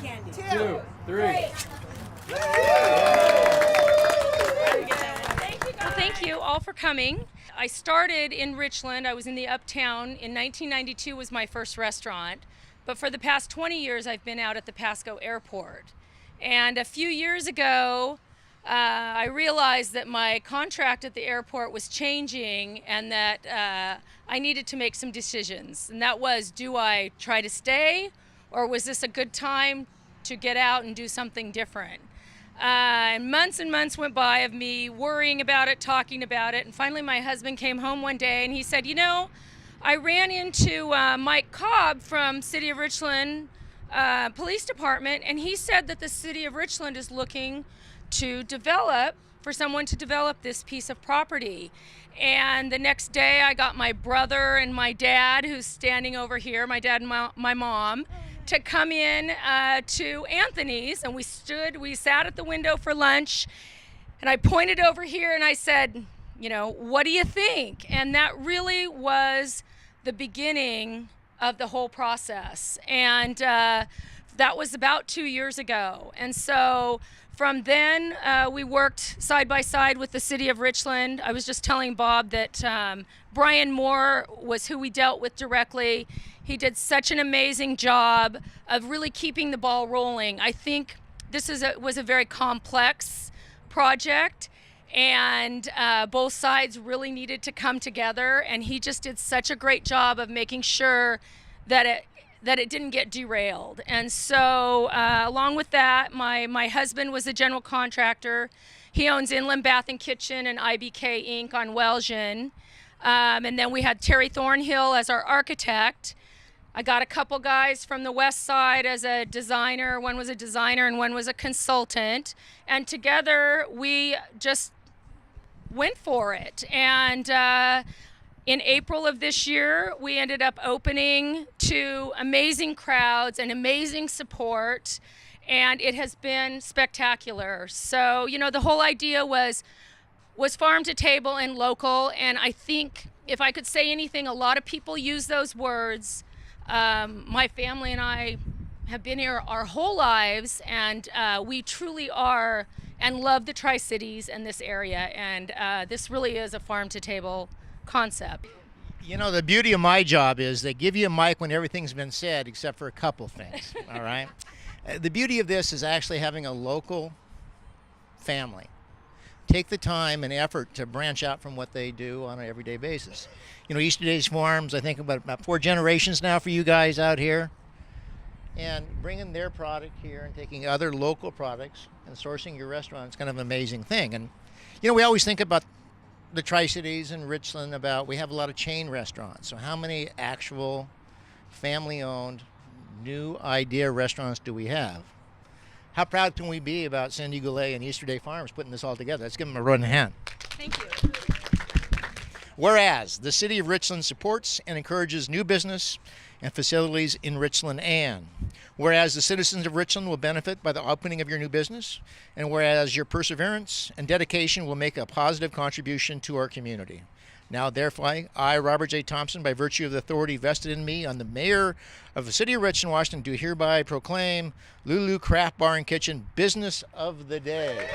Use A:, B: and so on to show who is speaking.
A: candy.
B: 2, 3.
C: Well, thank you all for coming. I started in Richland. I was in the Uptown. In 1992 was my first restaurant. But for the past 20 years, I've been out at the Pasco Airport. And a few years ago, I realized that my contract at the airport was changing and that I needed to make some decisions. And that was, do I try to stay, or was this a good time to get out and do something different? And months went by of me worrying about it, talking about it, and finally my husband came home one day and he said, you know, I ran into Mike Cobb from City of Richland Police Department, and he said that the City of Richland is looking to develop, for someone to develop this piece of property. And the next day I got my brother and my dad, who's standing over here, my dad and my mom, to come in to Anthony's, and we sat at the window for lunch, and I pointed over here and I said, you know, what do you think? And that really was the beginning of the whole process. And that was about 2 years ago. And so from then, we worked side by side with the City of Richland. I was just telling Bob that Brian Moore was who we dealt with directly. He did such an amazing job of really keeping the ball rolling. I think this was a very complex project, and both sides really needed to come together, and he just did such a great job of making sure that it didn't get derailed. And so along with that, my husband was a general contractor. He owns Inland Bath and Kitchen and IBK Inc. on Welshon. And then we had Terry Thornhill as our architect. I got a couple guys from the west side as a designer. One was a designer and one was a consultant. And together we just went for it. And in April of this year, we ended up opening to amazing crowds and amazing support, and it has been spectacular. So, you know, the whole idea was farm to table and local, and I think if I could say anything, a lot of people use those words. My family and I have been here our whole lives, and we truly are and love the Tri-Cities and this area, and this really is a farm to table concept.
D: You know, the beauty of my job is they give you a mic when everything's been said except for a couple things, all right? The beauty of this is actually having a local family take the time and effort to branch out from what they do on an everyday basis. You know, Easter Days Farms, I think about 4 generations now for you guys out here, and bringing their product here and taking other local products and sourcing your restaurant is kind of an amazing thing. And, you know, we always think about the Tri-Cities and Richland, we have a lot of chain restaurants. So how many actual family-owned, new idea restaurants do we have? How proud can we be about Cindy Goulet and Easter Day Farms putting this all together? Let's give them a run hand.
C: Thank you.
D: Whereas the City of Richland supports and encourages new business and facilities in Richland, and whereas the citizens of Richland will benefit by the opening of your new business, and whereas your perseverance and dedication will make a positive contribution to our community. Now, therefore, I, Robert J. Thompson, by virtue of the authority vested in me on the mayor of the City of Richland, Washington, do hereby proclaim Lulu Craft Bar and Kitchen Business of the Day.